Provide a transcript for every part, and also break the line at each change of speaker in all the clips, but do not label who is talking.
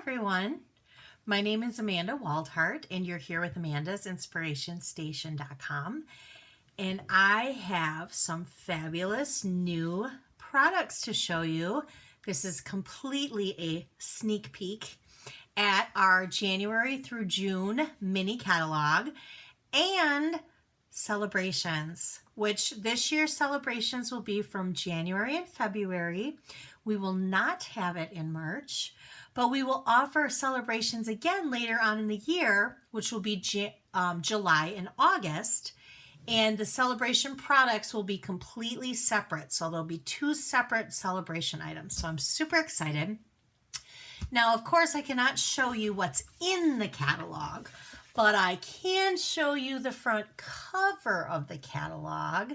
everyone. My name is Amanda Waldhart, and you're here with Amanda's InspirationStation.com. And I have some fabulous new products to show you. This is completely a sneak peek at our January through June mini catalog and celebrations, which this year's celebrations will be from January and February. We will not have it in March, but we will offer celebrations again later on in the year, which will be July and August. And the celebration products will be completely separate. So there'll be two separate celebration items. So I'm super excited. Now, of course, I cannot show you what's in the catalog, but I can show you the front cover of the catalog.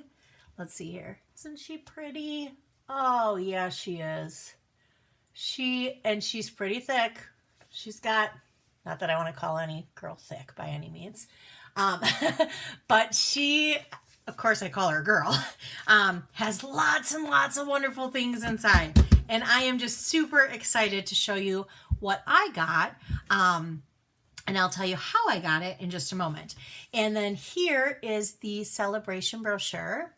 Let's see here. Isn't she pretty? Oh, yeah, she is. She's pretty thick. She's got, not that I want to call any girl thick by any means, but she, of course I call her a girl, has lots and lots of wonderful things inside. And I am just super excited to show you what I got. And I'll tell you how I got it in just a moment. And then here is the celebration brochure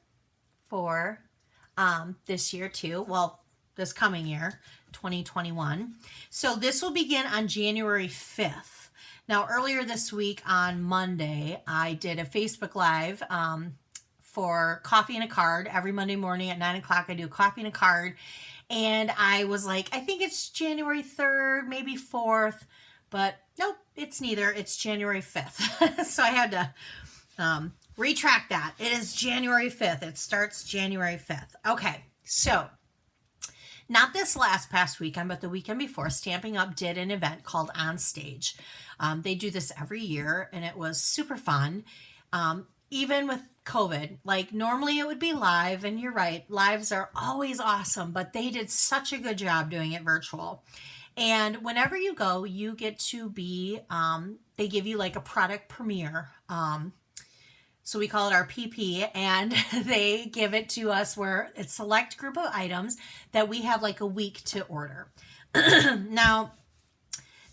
for this year too. Well, this coming year, 2021. So this will begin on January 5th. Now, earlier this week on Monday, I did a Facebook Live for Coffee and a Card. Every Monday morning at 9 o'clock, I do a coffee and a card. And I was like, I think it's January 3rd, maybe 4th. But nope, it's neither. It's January 5th. So I had to retract that. It is January 5th. It starts January 5th. Okay, so not this past weekend, but the weekend before, Stampin' Up! Did an event called On Stage. They do this every year, and it was super fun. Even with COVID, like normally it would be live, and you're right, lives are always awesome, but they did such a good job doing it virtual. And whenever you go, you get to be, they give you like a product premiere. So we call it our PP, and they give it to us where it's a select group of items that we have like a week to order. Now,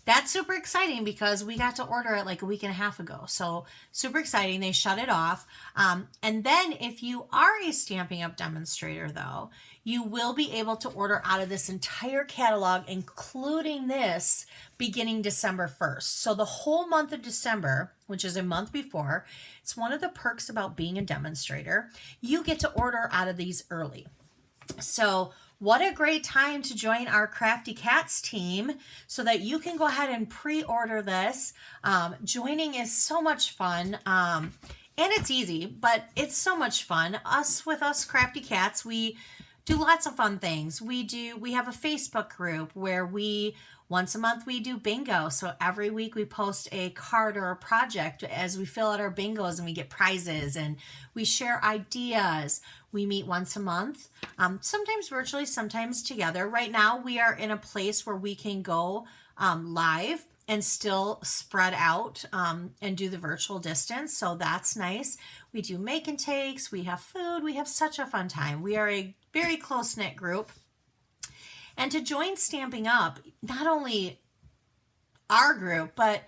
that's super exciting because we got to order it like a week and a half ago. So super exciting. They shut it off. And then if you are a Stampin' Up! Demonstrator though, you will be able to order out of this entire catalog, including this, beginning December 1st. So the whole month of December, which is a month before, it's one of the perks about being a demonstrator. You get to order out of these early. So what a great time to join our Crafty Cats team so that you can go ahead and pre-order this. Joining is so much fun. And it's easy, but it's so much fun. With us Crafty Cats, we do lots of fun things. We have a Facebook group where once a month we do bingo. So every week we post a card or a project as we fill out our bingos, and we get prizes, and we share ideas. We meet once a month, sometimes virtually, sometimes together. Right now we are in a place where we can go live and still spread out and do the virtual distance. So that's nice. We do make and takes. We have food. We have such a fun time. We are a very close-knit group. And to join Stampin' Up, not only our group, but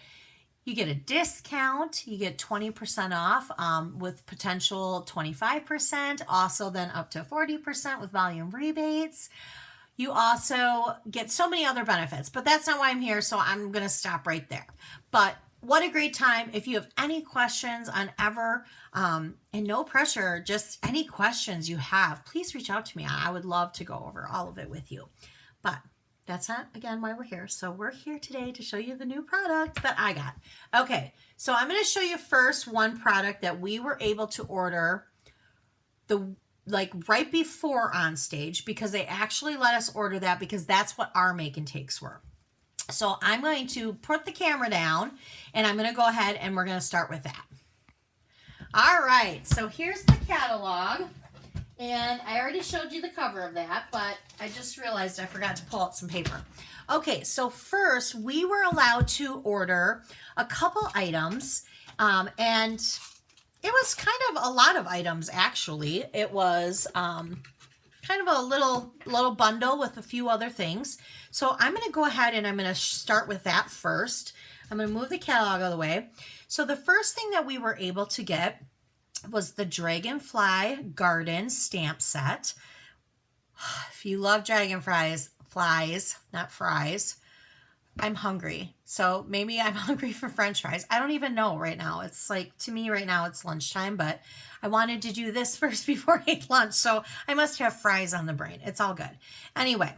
you get a discount. You get 20% off with potential 25%. Also then up to 40% with volume rebates. You also get so many other benefits, but that's not why I'm here, so I'm going to stop right there. But what a great time. If you have any questions on ever, and no pressure, just any questions you have, please reach out to me. I would love to go over all of it with you. But that's not, again, why we're here. So we're here today to show you the new product that I got. Okay, so I'm going to show you first one product that we were able to order right before On Stage, because they actually let us order that because that's what our make and takes were. So I'm going to put the camera down, and I'm going to go ahead and we're going to start with that. All right, so here's the catalog, and I already showed you the cover of that, but I just realized I forgot to pull out some paper. Okay, so first we were allowed to order a couple items, and it was kind of a lot of items, actually. It was kind of a little bundle with a few other things. So I'm going to go ahead and I'm going to start with that first. I'm going to move the catalog out of the way. So the first thing that we were able to get was the Dragonfly Garden stamp set. If you love dragonflies, not fries, I'm hungry. So maybe I'm hungry for French fries. I don't even know right now. It's like, to me right now, it's lunchtime, but I wanted to do this first before I ate lunch. So I must have fries on the brain. It's all good. Anyway,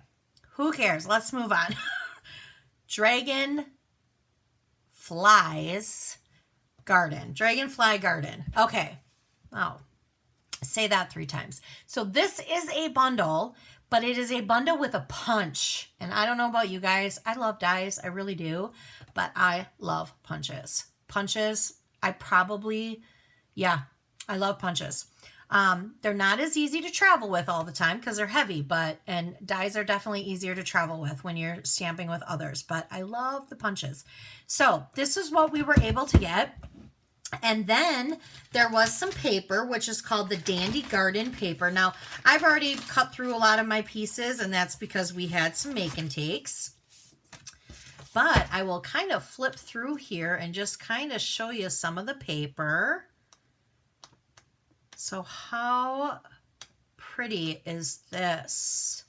who cares? Let's move on. Dragonfly Garden. Okay. Oh, say that 3 times. So this is a bundle, but it is a bundle with a punch. And I don't know about you guys. I love dies. I really do. But I love punches. Punches, I love punches. They're not as easy to travel with all the time because they're heavy, and dies are definitely easier to travel with when you're stamping with others. But I love the punches. So this is what we were able to get. And then there was some paper, which is called the Dandy Garden paper. Now, I've already cut through a lot of my pieces, and that's because we had some make and takes. But I will kind of flip through here and just kind of show you some of the paper. So how pretty is this?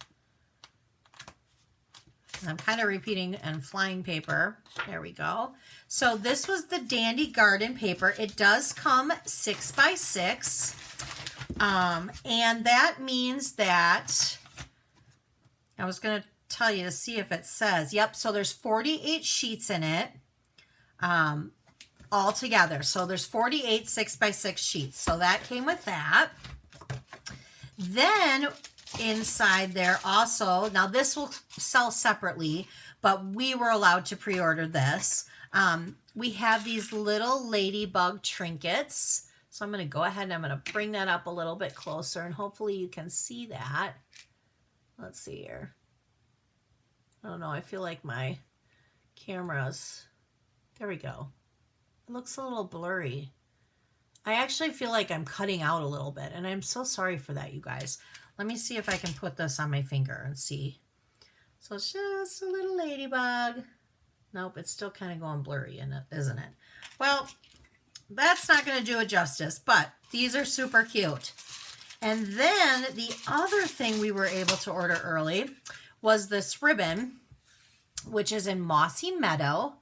I'm kind of repeating and flying paper. There we go. So this was the Dandy Garden paper. It does come 6 by 6. And that means that, I was going to tell you to see if it says, yep, so there's 48 sheets in it all together. So there's 48 6 by 6 sheets. So that came with that. Then inside there also, now this will sell separately, but we were allowed to pre-order this. We have these little ladybug trinkets. So I'm going to go ahead and I'm going to bring that up a little bit closer and hopefully you can see that. Let's see here. I don't know. I feel like my camera's, there we go. It looks a little blurry. I actually feel like I'm cutting out a little bit and I'm so sorry for that, you guys. Let me see if I can put this on my finger and see. So it's just a little ladybug. Nope, it's still kind of going blurry, isn't it? Well, that's not going to do it justice, but these are super cute. And then the other thing we were able to order early was this ribbon, which is in Mossy Meadow.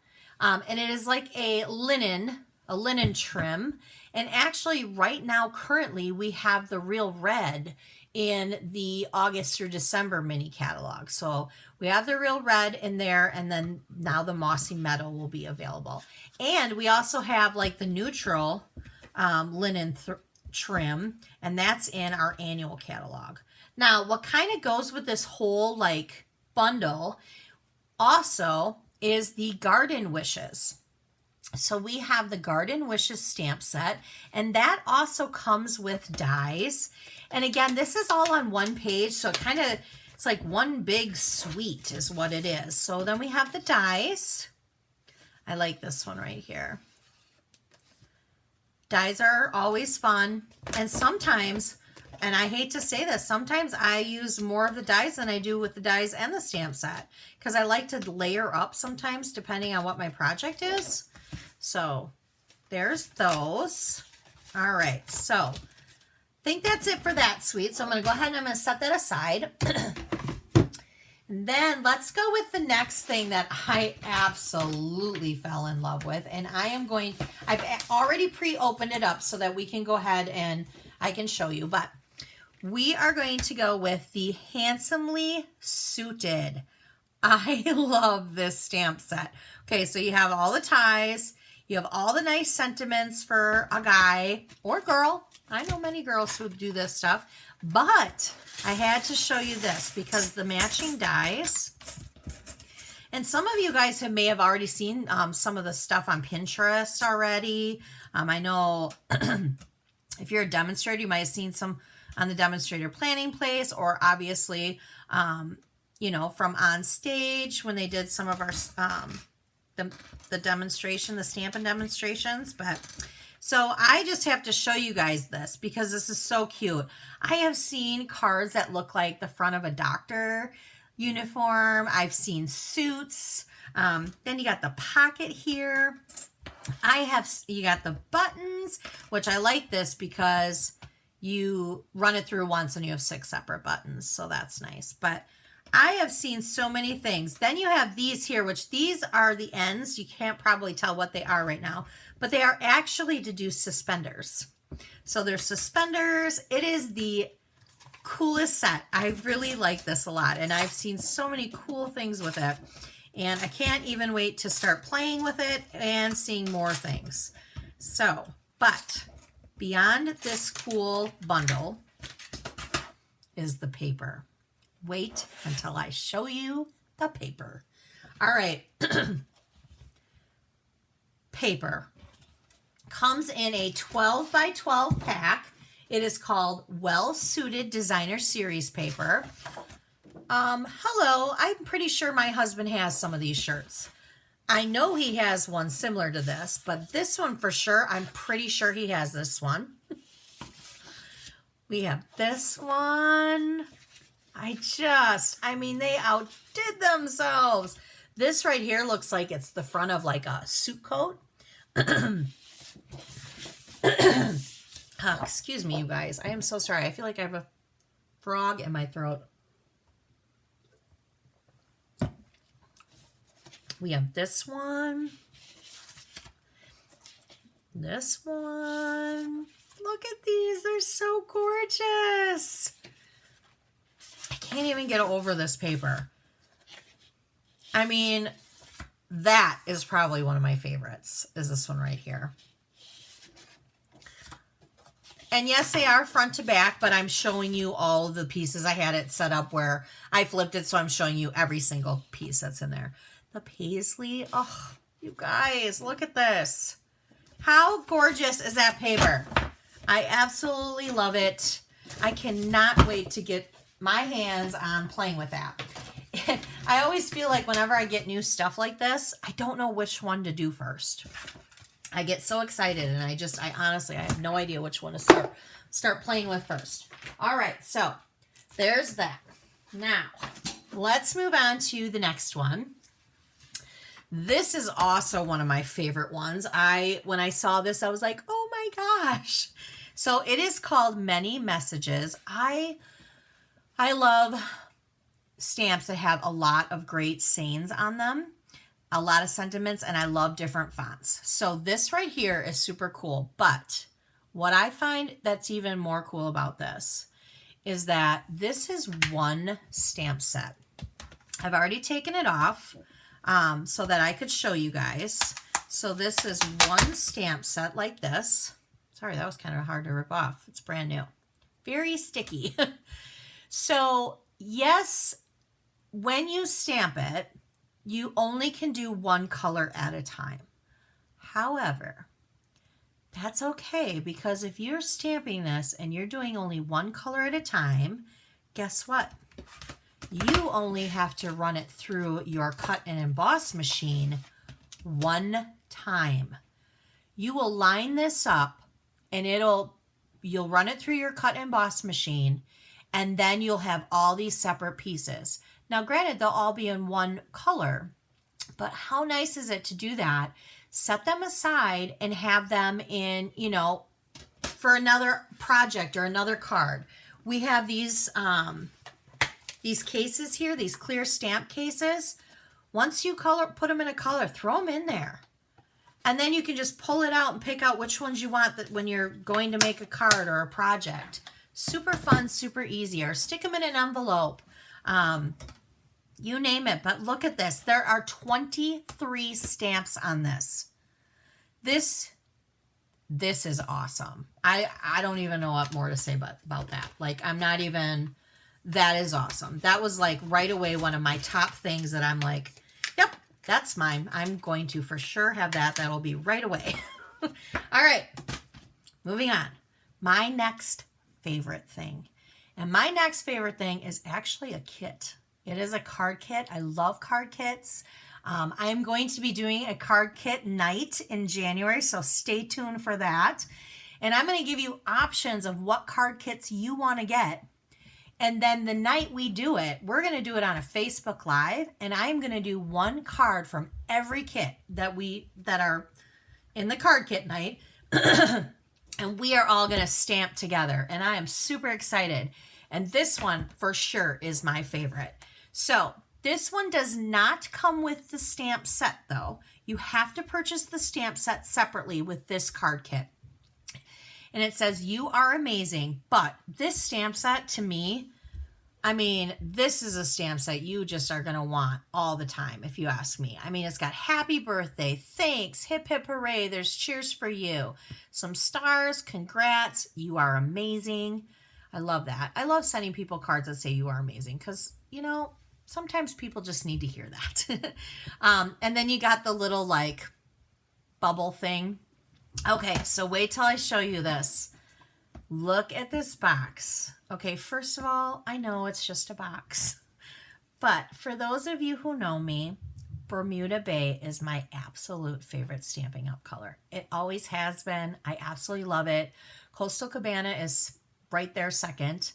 And it is like a linen trim. And actually right now, currently, we have the Real Red in the August through December mini catalog. So we have the Real Red in there, and then now the Mossy Meadow will be available. And we also have like the neutral linen trim, and that's in our annual catalog. Now, what kind of goes with this whole like bundle also is the Garden Wishes. So we have the Garden Wishes stamp set, and that also comes with dies. And again, this is all on one page, so it's like one big suite is what it is. So then we have the dies. I like this one right here. Dies are always fun, and sometimes, and I hate to say this, sometimes I use more of the dies than I do with the dies and the stamp set, because I like to layer up sometimes depending on what my project is. So there's those. All right, so I think that's it for that suite. So I'm going to go ahead and I'm going to set that aside. And then let's go with the next thing that I absolutely fell in love with. And I've already pre-opened it up so that we can go ahead and I can show you. But we are going to go with the Handsomely Suited. I love this stamp set. Okay, so you have all the ties. You have all the nice sentiments for a guy or girl. I know many girls who do this stuff. But I had to show you this because the matching dies. And some of you guys may have already seen some of the stuff on Pinterest already. I know if you're a demonstrator, you might have seen some on the demonstrator planning place, or obviously, you know, from on stage when they did some of our the demonstration, the Stampin' demonstrations. But So I just have to show you guys this because this is so cute. I have seen cards that look like the front of a doctor uniform. I've seen suits. Then you got the pocket here. You got the buttons, which I like this because you run it through once and you have 6 separate buttons. So that's nice. But I have seen so many things. Then you have these here, which these are the ends. You can't probably tell what they are right now, but they are actually to do suspenders. So they're suspenders. It is the coolest set. I really like this a lot, and I've seen so many cool things with it, and I can't even wait to start playing with it and seeing more things. So, but beyond this cool bundle is the paper. Wait until I show you the paper. All right. Paper comes in a 12 by 12 pack. It is called Well Suited Designer Series paper. Hello, I'm pretty sure my husband has some of these shirts. I know he has one similar to this, but this one for sure, I'm pretty sure he has this one. We have this one. I mean, they outdid themselves. This right here looks like it's the front of like a suit coat. Excuse me, you guys. I am so sorry. I feel like I have a frog in my throat. We have this one. This one. Look at these. They're so gorgeous. I can't even get over this paper. I mean, that is probably one of my favorites, is this one right here. And yes, they are front to back, but I'm showing you all the pieces. I had it set up where I flipped it, so I'm showing you every single piece that's in there. The paisley, oh, you guys, look at this. How gorgeous is that paper? I absolutely love it. I cannot wait to get my hands on playing with that. I always feel like whenever I get new stuff like this, I don't know which one to do first. I get so excited, and I honestly have no idea which one to start playing with first. All right, so there's that. Now, let's move on to the next one. This is also one of my favorite ones. When I saw this, I was like, oh my gosh. So it is called Many Messages. I love stamps that have a lot of great sayings on them, a lot of sentiments, and I love different fonts. So this right here is super cool. But what I find that's even more cool about this is that this is one stamp set. I've already taken it off so that I could show you guys. So this is one stamp set like this. Sorry, that was kind of hard to rip off. It's brand new. Very sticky. So yes, when you stamp it, you only can do one color at a time. However, that's okay, because if you're stamping this and you're doing only one color at a time, guess what? You only have to run it through your cut and emboss machine one time. You will line this up and you'll run it through your cut and emboss machine, and then you'll have all these separate pieces. Now, granted, they'll all be in one color, but how nice is it to do that? Set them aside and have them in, for another project or another card. We have these cases here, these clear stamp cases. Once you put them in a color, throw them in there. And then you can just pull it out and pick out which ones you want when you're going to make a card or a project. Super fun, super easy. Or stick them in an envelope. You name it. But look at this. There are 23 stamps on this. This is awesome. I don't even know what more to say about that. Like, that is awesome. That was like right away one of my top things that I'm like, yep, that's mine. I'm going to for sure have that. That'll be right away. All right, moving on. My next favorite thing. And my next favorite thing is actually a kit. It is a card kit. I love card kits. I'm going to be doing a card kit night in January, so stay tuned for that. And I'm going to give you options of what card kits you want to get. And then the night we do it, we're going to do it on a Facebook Live, and I'm going to do one card from every kit that are in the card kit night. And we are all going to stamp together, and I am super excited. And this one for sure is my favorite. So this one does not come with the stamp set though. You have to purchase the stamp set separately with this card kit. And it says, "You are amazing." But this stamp set, to me, I mean, this is a stamp set you just are going to want all the time, if you ask me. I mean, it's got happy birthday, thanks, hip hip hooray, there's cheers for you, some stars, congrats, you are amazing. I love that. I love sending people cards that say you are amazing because, you know, sometimes people just need to hear that. And then you got the little like bubble thing. Okay, so wait till I show you this. Look at this box. Okay, first of all, I know it's just a box. But for those of you who know me, Bermuda Bay is my absolute favorite Stampin' Up color. It always has been. I absolutely love it. Coastal Cabana is right there second.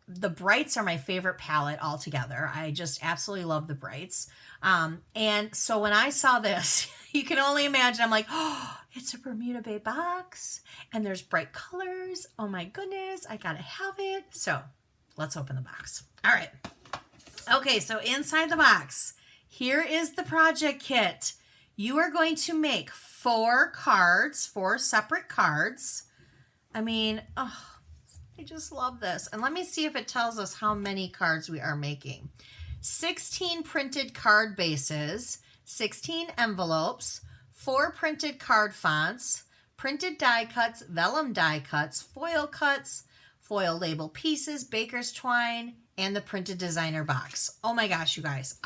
The Brights are my favorite palette altogether. I just absolutely love the Brights. And so when I saw this, you can only imagine, I'm like, oh, it's a Bermuda Bay box and there's bright colors. Oh my goodness, I gotta have it. So let's open the box. All right. Okay, so inside the box, here is the project kit. You are going to make 4 cards, 4 separate cards. I mean, oh, I just love this. And let me see if it tells us how many cards we are making. 16 printed card bases, 16 envelopes, 4 printed card fonts, printed die cuts, vellum die cuts, foil label pieces, baker's twine, and the printed designer box. Oh my gosh, you guys.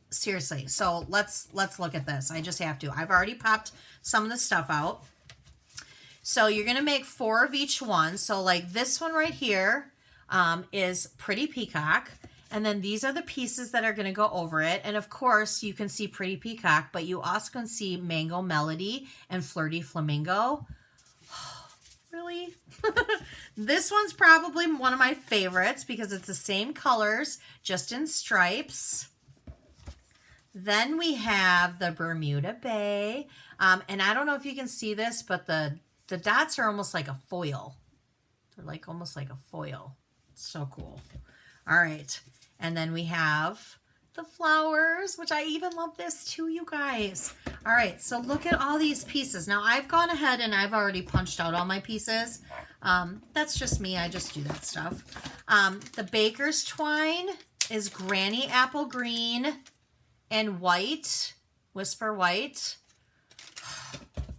Seriously. So let's look at this. I just have to. I've already popped some of the stuff out. So you're going to make 4 of each one. So like this one right here is Pretty Peacock. And then these are the pieces that are going to go over it. And of course, you can see Pretty Peacock, but you also can see Mango Melody and Flirty Flamingo. Really? This one's probably one of my favorites because it's the same colors, just in stripes. Then we have the Bermuda Bay. And I don't know if you can see this, but the dots are almost like a foil. They're like almost like a foil. It's so cool. All right. And then we have the flowers, which I even love this too, you guys. All right, so look at all these pieces. Now, I've gone ahead and I've already punched out all my pieces. That's just me. I just do that stuff. The baker's twine is Granny Apple Green and white, Whisper White.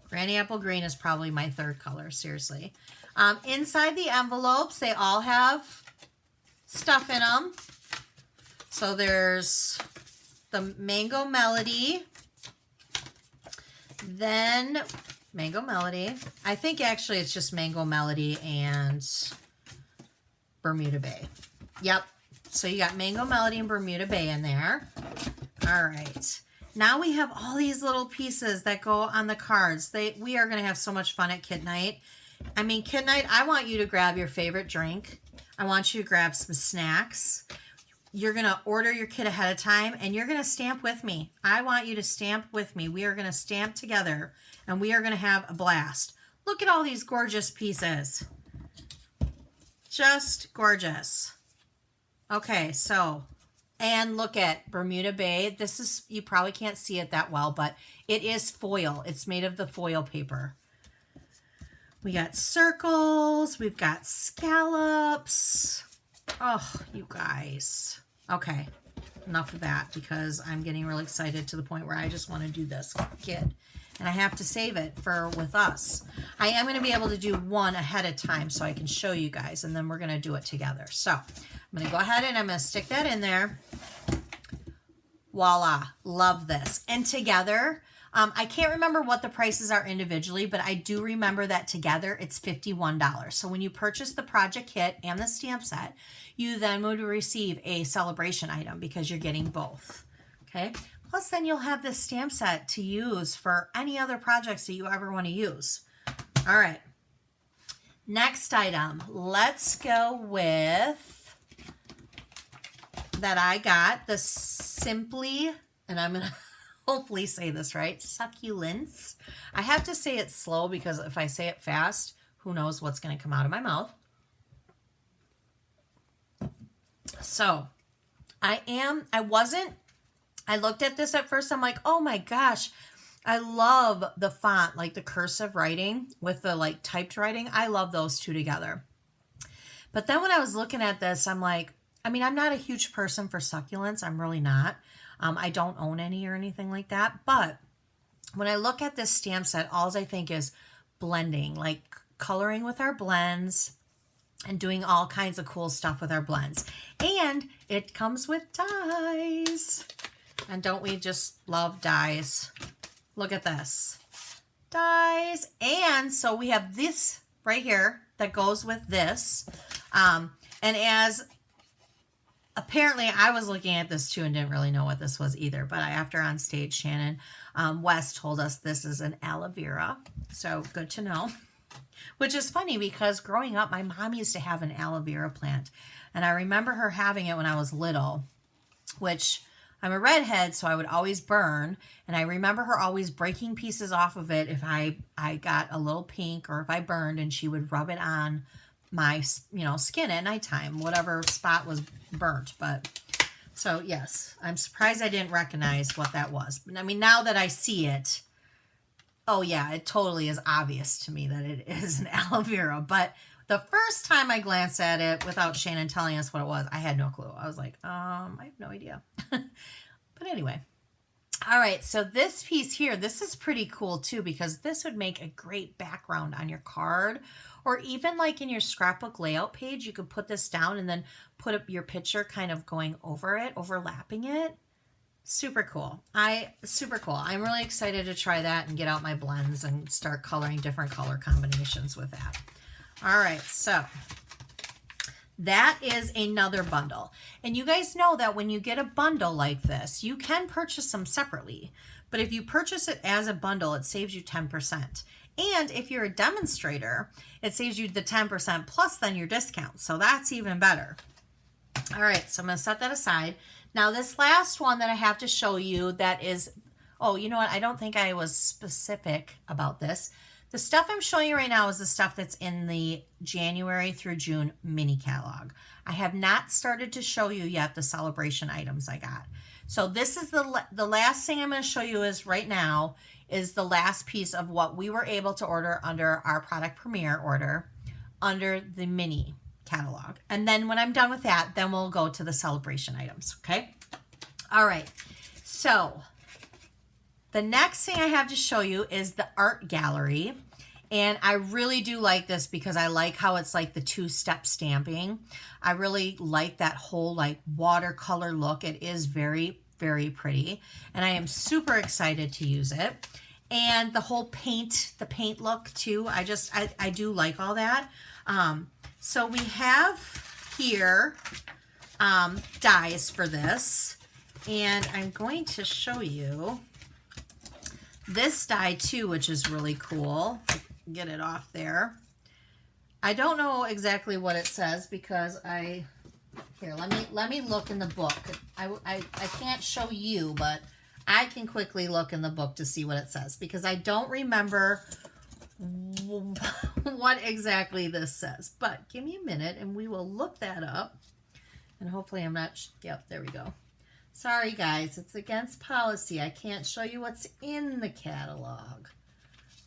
Granny Apple Green is probably my 3rd color, seriously. Inside the envelopes, they all have stuff in them. So there's the Mango Melody, then Mango Melody. I think actually it's just Mango Melody and Bermuda Bay. Yep. So you got Mango Melody and Bermuda Bay in there. All right. Now we have all these little pieces that go on the cards. We are going to have so much fun at Kid Night. I mean, Kid Night, I want you to grab your favorite drink. I want you to grab some snacks. You're going to order your kit ahead of time, and you're going to stamp with me. I want you to stamp with me. We are going to stamp together, and we are going to have a blast. Look at all these gorgeous pieces. Just gorgeous. Okay, so, and look at Bermuda Bay. This is, you probably can't see it that well, but it is foil. It's made of the foil paper. We got circles. We've got scallops. Oh, you guys. Okay, enough of that because I'm getting really excited to the point where I just want to do this kit. And I have to save it for with us. I am going to be able to do one ahead of time so I can show you guys, and then we're going to do it together. So I'm going to go ahead and I'm going to stick that in there. Voila, love this. And together, I can't remember what the prices are individually, but I do remember that together it's $51. So when you purchase the project kit and the stamp set, you then would receive a celebration item because you're getting both. Okay. Plus then you'll have this stamp set to use for any other projects that you ever want to use. All right. Next item. Let's go with that I got the Simply, and I'm going to hopefully say this right, Succulents. I have to say it slow because if I say it fast, who knows what's going to come out of my mouth. So I looked at this at first, I'm like, oh my gosh, I love the font, like the cursive writing with the like typed writing. I love those two together. But then when I was looking at this, I'm like, I mean, I'm not a huge person for succulents. I'm really not. I don't own any or anything like that. But when I look at this stamp set, all I think is blending, like coloring with our blends and doing all kinds of cool stuff with our blends. And it comes with dies. And don't we just love dies? Look at this. Dies. And so we have this right here that goes with this. And as apparently I was looking at this too and didn't really know what this was either. But after on stage, Shannon West told us this is an aloe vera. So good to know. Which is funny because growing up, my mom used to have an aloe vera plant. And I remember her having it when I was little, which I'm a redhead, so I would always burn. And I remember her always breaking pieces off of it if I got a little pink or if I burned, and she would rub it on my, skin at nighttime, whatever spot was burnt. But so yes, I'm surprised I didn't recognize what that was. But I mean, now that I see it, oh yeah, it totally is obvious to me that it is an aloe vera. But the first time I glanced at it without Shannon telling us what it was, I had no clue. I was like, I have no idea. But anyway. All right, so this piece here, this is pretty cool too, because this would make a great background on your card, or even like in your scrapbook layout page. You could put this down and then put up your picture kind of going over it, overlapping it. Super cool. Super cool. I'm really excited to try that and get out my blends and start coloring different color combinations with that. All right, so that is another bundle. And you guys know that when you get a bundle like this, you can purchase them separately. But if you purchase it as a bundle, it saves you 10%. And if you're a demonstrator, it saves you the 10% plus then your discount. So that's even better. All right, so I'm going to set that aside. Now this last one that I have to show you that is, oh, you know what? I don't think I was specific about this. The stuff I'm showing you right now is the stuff that's in the January through June mini catalog. I have not started to show you yet the celebration items I got. So this is the last thing I'm going to show you is right now is the last piece of what we were able to order under our product premiere order under the mini catalog. And then when I'm done with that, then we'll go to the celebration items. Okay. All right. So the next thing I have to show you is the art gallery. And I really do like this because I like how it's like the two-step stamping. I really like that whole like watercolor look. It is very, very pretty. And I am super excited to use it. And the whole paint, the paint look too. I do like all that. So we have here dies for this. And I'm going to show you this die too, which is really cool. Get it off there. I don't know exactly what it says because here, let me look in the book. I can't show you, but I can quickly look in the book to see what it says because I don't remember what exactly this says. But give me a minute and we will look that up. And hopefully I'm not, yep, there we go. Sorry guys, it's against policy. I can't show you what's in the catalog.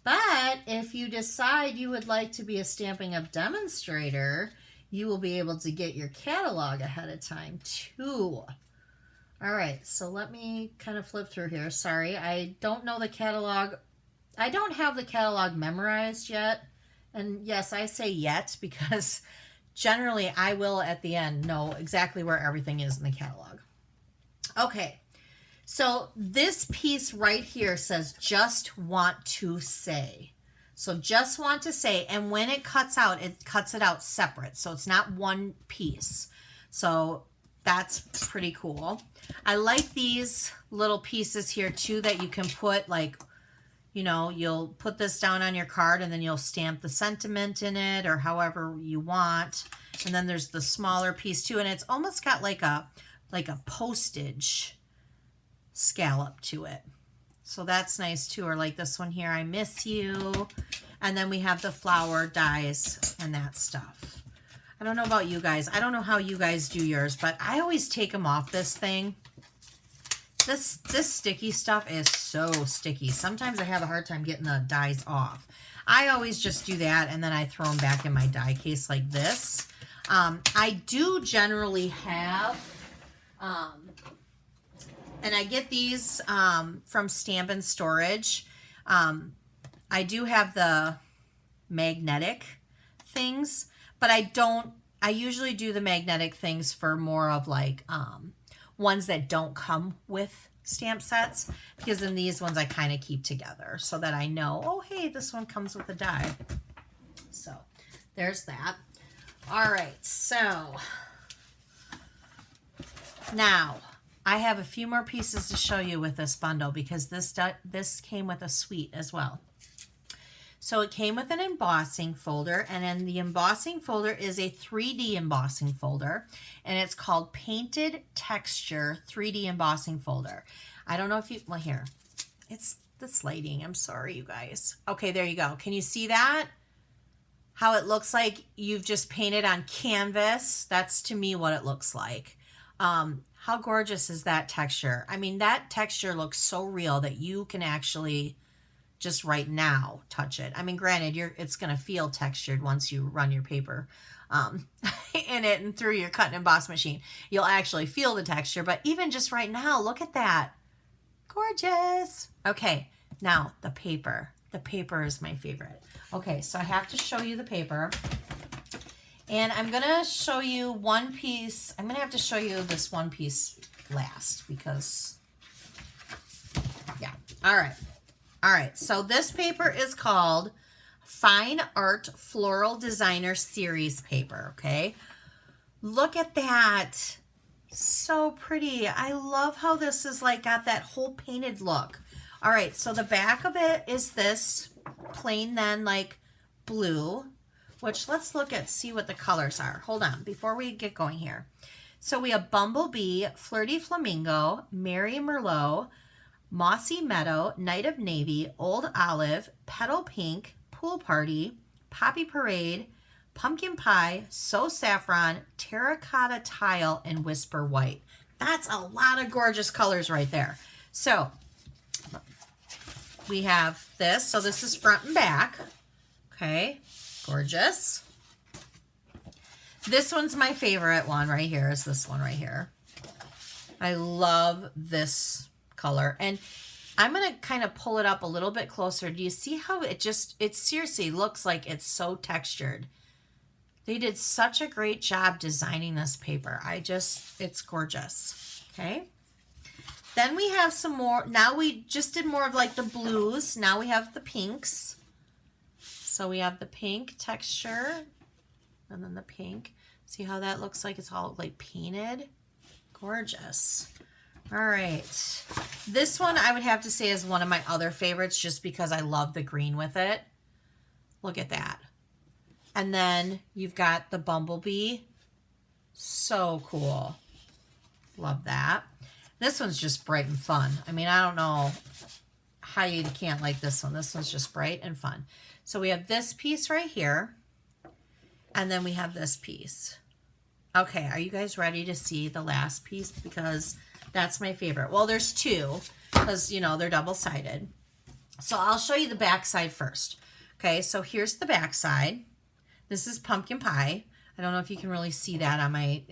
But if you decide you would like to be a Stampin' Up! Demonstrator, you will be able to get your catalog ahead of time too. All right, so let me kind of flip through here. Sorry, I don't know the catalog. I don't have the catalog memorized yet. And yes, I say yet because generally I will at the end know exactly where everything is in the catalog. Okay, So this piece right here says just want to say. So just want to say, and when it cuts it out separate. So it's not one piece. So that's pretty cool. I like these little pieces here too that you can put, like, you know, you'll put this down on your card and then you'll stamp the sentiment in it or however you want. And then there's the smaller piece too, and it's almost got like a postage scallop to it. So that's nice too. Or like this one here, I miss you. And then we have the flower dies and that stuff. I don't know about you guys. I don't know how you guys do yours, but I always take them off this thing. This sticky stuff is so sticky. Sometimes I have a hard time getting the dies off. I always just do that, and then I throw them back in my die case like this. I do generally have, and I get these from Stampin' Storage. I do have the magnetic things, but I usually do the magnetic things for more of like ones that don't come with stamp sets, because in these ones I kind of keep together so that I know, oh, hey, this one comes with a die. So there's that. All right, so now I have a few more pieces to show you with this bundle, because this came with a suite as well. So it came with an embossing folder, and in the embossing folder is a 3D embossing folder, and it's called Painted Texture 3D Embossing Folder. I don't know if you, well, here, it's this lighting. I'm sorry, you guys. Okay, there you go. Can you see that? How it looks like you've just painted on canvas. That's to me what it looks like. How gorgeous is that texture? I mean, that texture looks so real that you can actually just right now touch it. I mean, granted, it's going to feel textured once you run your paper in it and through your cut and emboss machine. You'll actually feel the texture, but even just right now, look at that. Gorgeous. Okay, now the paper. The paper is my favorite. Okay, so I have to show you the paper. And I'm going to show you one piece. I'm going to have to show you this one piece last because, yeah. All right. All right, so this paper is called Fine Art Floral Designer Series paper, okay? Look at that. So pretty. I love how this is like got that whole painted look. All right, so the back of it is this plain then like blue, which let's look at, see what the colors are. Hold on, before we get going here. So we have Bumblebee, Flirty Flamingo, Merry Merlot, Mossy Meadow, Night of Navy, Old Olive, Petal Pink, Pool Party, Poppy Parade, Pumpkin Pie, So Saffron, Terracotta Tile, and Whisper White. That's a lot of gorgeous colors right there. So we have this. So this is front and back. Okay, gorgeous. This one's my favorite one right here, is this one right here. I love this color, and I'm going to kind of pull it up a little bit closer. Do you see how it seriously looks like it's so textured? They did such a great job designing this paper. It's gorgeous. Okay. Then we have some more. Now we just did more of like the blues. Now we have the pinks. So we have the pink texture and then the pink. See how that looks like it's all like painted? Gorgeous. All right, this one I would have to say is one of my other favorites just because I love the green with it. Look at that. And then you've got the Bumblebee. So cool. Love that. This one's just bright and fun. I mean, I don't know how you can't like this one. This one's just bright and fun. So we have this piece right here, and then we have this piece. Okay, are you guys ready to see the last piece? Because that's my favorite. Well, there's two because, you know, they're double-sided. So I'll show you the back side first. Okay, so here's the back side. This is Pumpkin Pie. I don't know if you can really see that on my...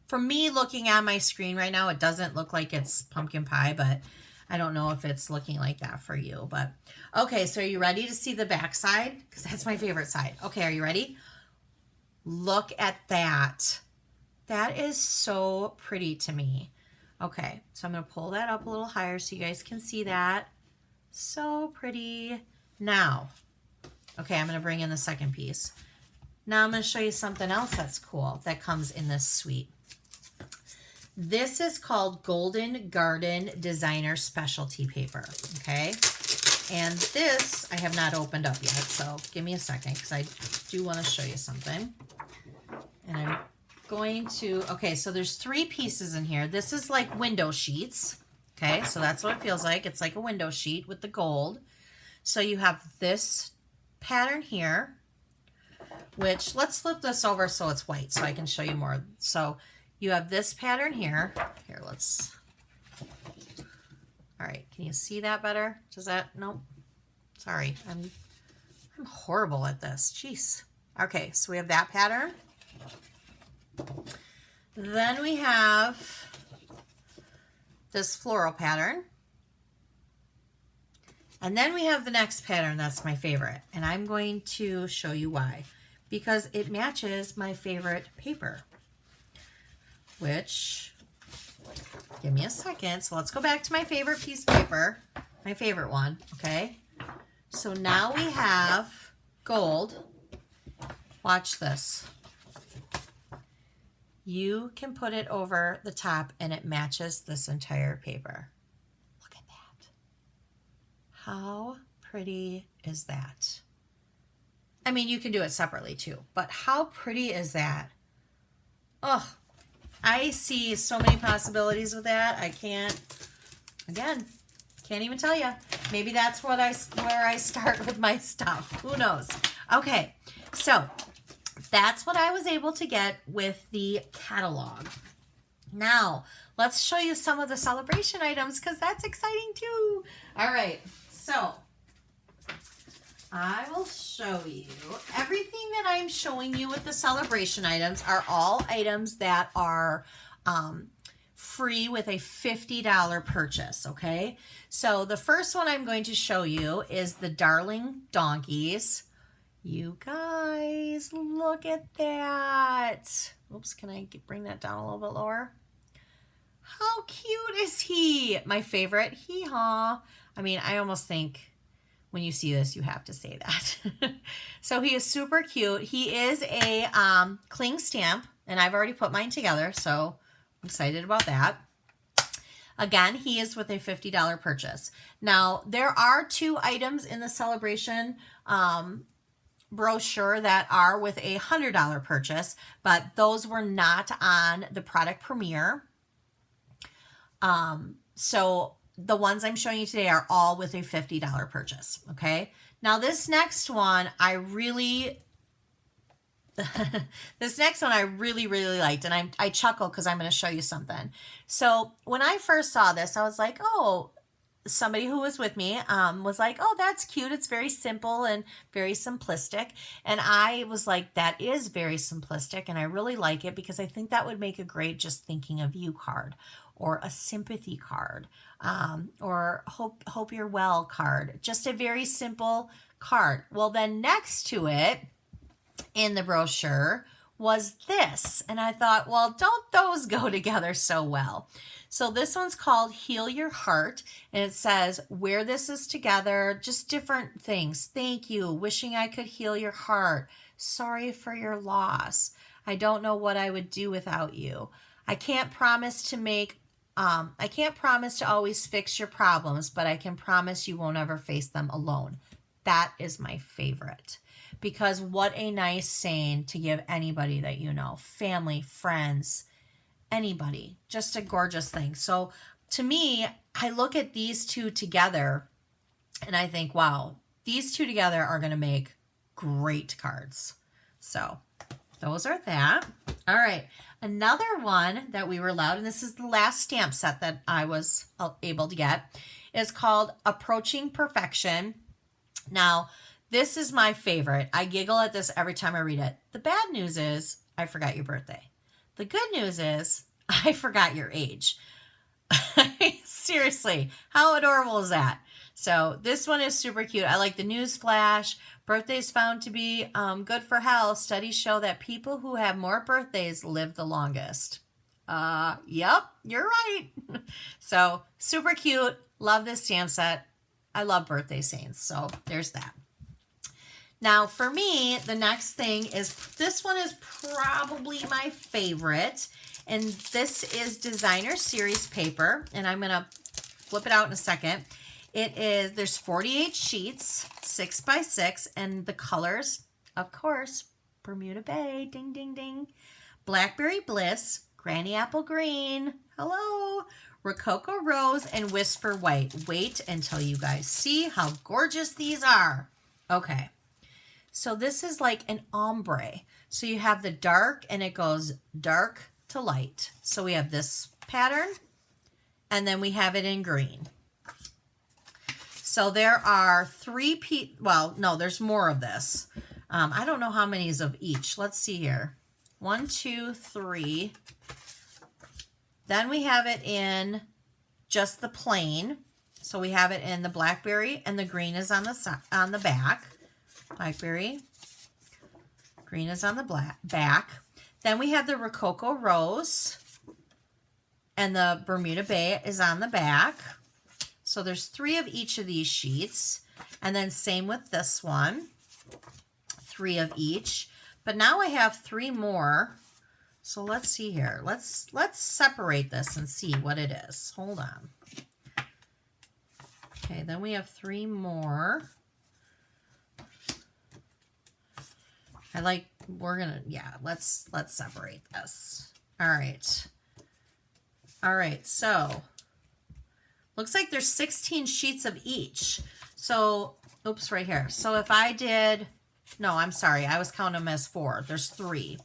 For me, looking at my screen right now, it doesn't look like it's Pumpkin Pie, but I don't know if it's looking like that for you. But okay, so are you ready to see the back side? Because that's my favorite side. Okay, are you ready? Look at that. That is so pretty to me. Okay, so I'm going to pull that up a little higher so you guys can see that. So pretty. Now, okay, I'm going to bring in the second piece. Now I'm going to show you something else that's cool that comes in this suite. This is called Golden Garden Designer Specialty Paper, okay? And this I have not opened up yet, so give me a second because I do want to show you something. And I'm going to, okay, so there's 3 pieces in here. This is like window sheets, okay? So that's what it feels like. It's like a window sheet with the gold. So you have this pattern here, which, let's flip this over so it's white so I can show you more. So you have this pattern here. Here, let's, all right, can you see that better? Does that, nope. Sorry, I'm horrible at this, jeez. Okay, so we have that pattern. Then we have this floral pattern. And then we have the next pattern that's my favorite. And I'm going to show you why. Because it matches my favorite paper. Which, give me a second. So let's go back to my favorite piece of paper. My favorite one, okay? So now we have gold. Watch this. You can put it over the top and it matches this entire paper. Look at that. How pretty is that? I mean, you can do it separately too, but how pretty is that? Oh, I see so many possibilities with that. I can't, again, can't even tell you. Maybe that's what where I start with my stuff. Who knows? Okay, so that's what I was able to get with the catalog. Now, let's show you some of the celebration items because that's exciting too. All right, so I will show you everything that I'm showing you with the celebration items are all items that are free with a $50 purchase, okay? So the first one I'm going to show you is the Darling Donkeys. You guys, look at that. Oops, can I bring that down a little bit lower? How cute is he? My favorite, hee-haw. I mean, I almost think when you see this, you have to say that. So he is super cute. He is a cling stamp, and I've already put mine together, so I'm excited about that. Again, he is with a $50 purchase. Now, there are 2 items in the celebration brochure that are with a $100 purchase, but those were not on the product premiere. So the ones I'm showing you today are all with a $50 purchase, okay? Now this next one I really really liked, and I chuckle because I'm going to show you something. So when I first saw this, I was like, oh, somebody who was with me was like, oh, that's cute. It's very simple and very simplistic. And I was like, that is very simplistic, and I really like it because I think that would make a great just thinking of you card, or a sympathy card, or hope you're well card. Just a very simple card. Well, then next to it in the brochure was this. And I thought, well, don't those go together so well? So this one's called Heal Your Heart. And it says, wear this is together, just different things. Thank you. Wishing I could heal your heart. Sorry for your loss. I don't know what I would do without you. I can't promise to always fix your problems, but I can promise you won't ever face them alone. That is my favorite. Because what a nice saying to give anybody that you know, family, friends, anybody, just a gorgeous thing. So to me, I look at these 2 together and I think, wow, these 2 together are going to make great cards. So those are that. All right. Another one that we were allowed, and this is the last stamp set that I was able to get, is called Approaching Perfection. Now, this is my favorite. I giggle at this every time I read it. The bad news is I forgot your birthday. The good news is I forgot your age. Seriously, how adorable is that? So this one is super cute. I like the news flash. Birthdays found to be good for health. Studies show that people who have more birthdays live the longest. Yep, you're right. So super cute. Love this stamp set. I love birthday saints. So there's that. Now for me, the next thing is, this one is probably my favorite. And this is Designer Series paper. And I'm going to flip it out in a second. There's 48 sheets, 6 by 6. And the colors, of course, Bermuda Bay, ding, ding, ding. Blackberry Bliss, Granny Apple Green, hello, Rococo Rose, and Whisper White. Wait until you guys see how gorgeous these are. Okay. So this is like an ombre. So you have the dark and it goes dark to light. So we have this pattern and then we have it in green. So there are there's more of this. I don't know how many is of each. Let's see here. 1, 2, 3. Then we have it in just the plain. So we have it in the blackberry and the green is on the back. Blackberry, green is on the back. Then we have the Rococo Rose and the Bermuda Bay is on the back. So there's 3 of each of these sheets. And then same with this one, 3 of each. But now I have 3 more. So let's see here. Let's separate this and see what it is. Hold on. Okay, then we have 3 more. Let's separate this. All right, so looks like there's 16 sheets of each. So, oops, right here. So if I did, no, I'm sorry, I was counting them as 4. There's 3.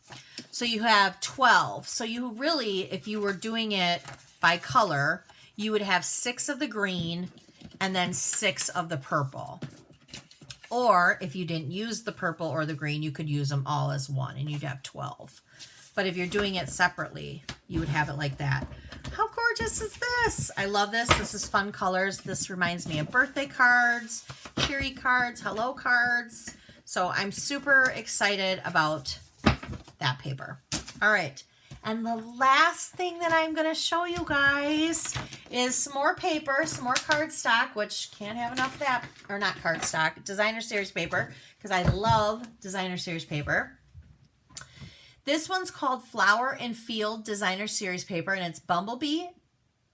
So you have 12. So you really, if you were doing it by color, you would have 6 of the green and then 6 of the purple. Or if you didn't use the purple or the green, you could use them all as one and you'd have 12. But if you're doing it separately, you would have it like that. How gorgeous is this? I love this. This is fun colors. This reminds me of birthday cards, cheery cards, hello cards. So I'm super excited about that paper. All right. And the last thing that I'm going to show you guys is some more paper, some more cardstock, which can't have enough of that, or not cardstock, Designer Series paper, because I love Designer Series paper. This one's called Flower and Field Designer Series paper, and it's Bumblebee,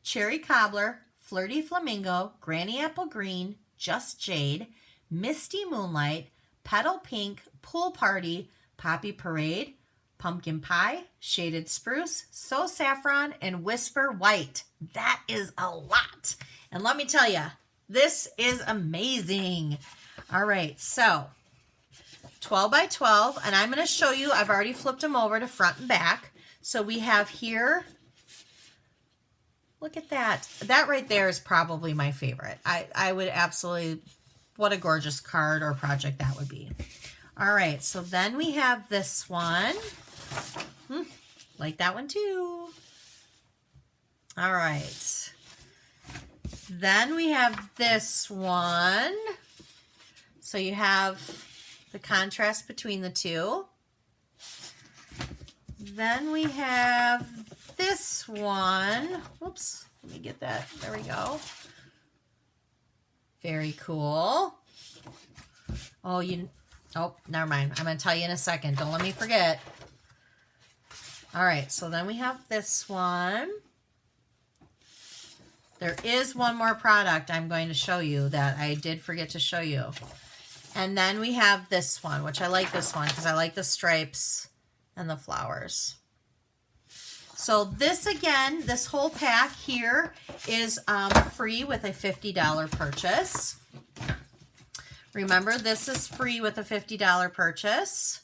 Cherry Cobbler, Flirty Flamingo, Granny Apple Green, Just Jade, Misty Moonlight, Petal Pink, Pool Party, Poppy Parade, Pumpkin Pie, Shaded Spruce, So Saffron, and Whisper White. That is a lot. And let me tell you, this is amazing. All right, so 12 by 12, and I'm going to show you, I've already flipped them over to front and back. So we have here, look at that. That right there is probably my favorite. I would absolutely, what a gorgeous card or project that would be. All right, so then we have this one. Like that one too. All right. Then we have this one. So you have the contrast between the two. Then we have this one. Whoops, let me get that. There we go. Very cool. Oh, never mind. I'm going to tell you in a second. Don't let me forget. All right, so then we have this one. There is one more product I'm going to show you that I did forget to show you. And then we have this one, which I like this one because I like the stripes and the flowers. So this, again, this whole pack here is free with a $50 purchase. Remember, this is free with a $50 purchase.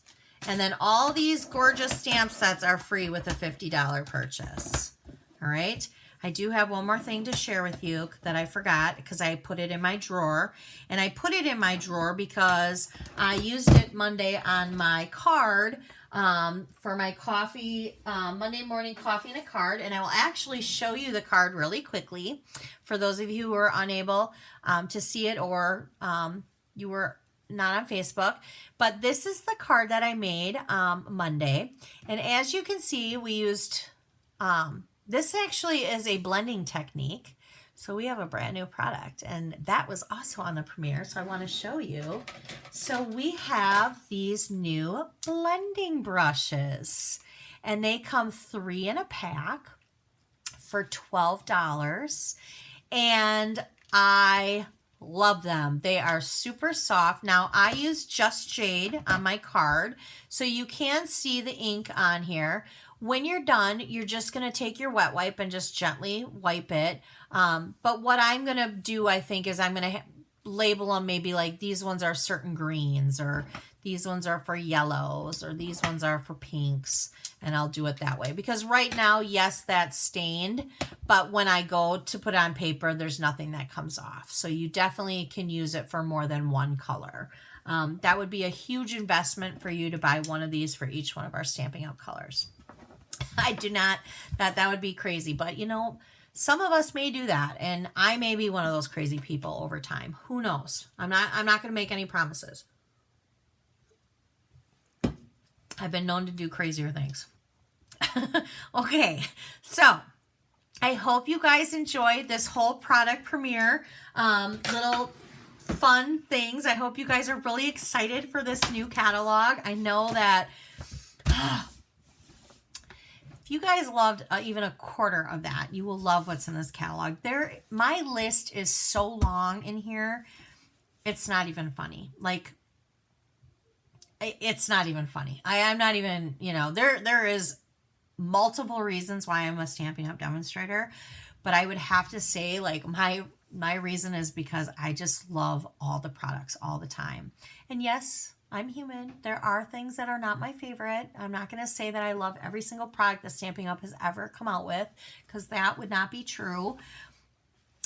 And then all these gorgeous stamp sets are free with a $50 purchase. All right. I do have one more thing to share with you that I forgot because I put it in my drawer. And I put it in my drawer because I used it Monday on my card for my coffee, Monday morning coffee and a card. And I will actually show you the card really quickly for those of you who are unable to see it or you were not on Facebook, but this is the card that I made Monday. And as you can see, we used This actually is a blending technique. So we have a brand new product, and that was also on the premiere, so I want to show you. So we have these new blending brushes, and they come 3 in a pack for $12, and I love them. They are super soft. Now I use Just Jade on my card, so you can see the ink on here. When you're done, you're just going to take your wet wipe and just gently wipe it. But what I'm going to do, I think, is I'm going to label them maybe like these ones are certain greens, or these ones are for yellows, or these ones are for pinks. And I'll do it that way. Because right now, yes, that's stained. But when I go to put on paper, there's nothing that comes off. So you definitely can use it for more than one color. That would be a huge investment for you to buy one of these for each one of our Stampin' Up! Colors. I do not, that would be crazy. But you know, some of us may do that. And I may be one of those crazy people over time. Who knows? I'm not going to make any promises. I've been known to do crazier things. Okay, so I hope you guys enjoyed this whole product premiere, little fun things. I hope you guys are really excited for this new catalog. I know that if you guys loved even a quarter of that, you will love what's in this catalog. My list is so long in here, it's not even funny. Like, it's not even funny. I'm not even, you know, there is multiple reasons why I'm a Stampin' Up! Demonstrator, but I would have to say, like, my reason is because I just love all the products all the time. And yes, I'm human. There are things that are not my favorite. I'm not going to say that I love every single product that Stampin' Up! Has ever come out with, because that would not be true.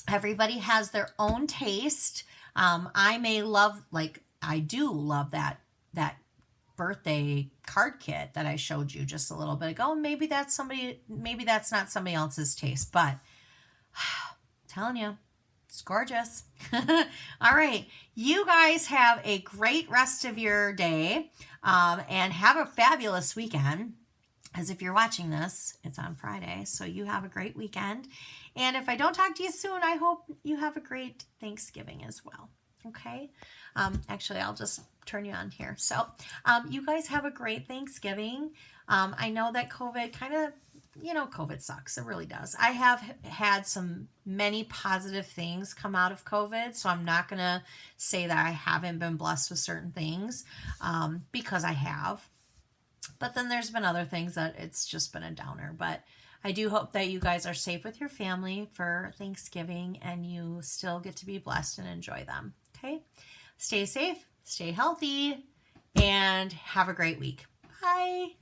Everybody has their own taste. I may love, like, I do love that birthday card kit that I showed you just a little bit ago. Maybe that's not somebody else's taste, but I'm telling you, it's gorgeous. All right. You guys have a great rest of your day, and have a fabulous weekend. As if you're watching this, it's on Friday, so you have a great weekend. And if I don't talk to you soon, I hope you have a great Thanksgiving as well. Okay? Actually, I'll just turn you on here. So you guys have a great Thanksgiving. I know that COVID kind of, you know, COVID sucks. It really does. I have had many positive things come out of COVID, so I'm not going to say that I haven't been blessed with certain things, because I have. But then there's been other things that it's just been a downer. But I do hope that you guys are safe with your family for Thanksgiving, and you still get to be blessed and enjoy them. Okay? Stay safe, stay healthy, and have a great week. Bye.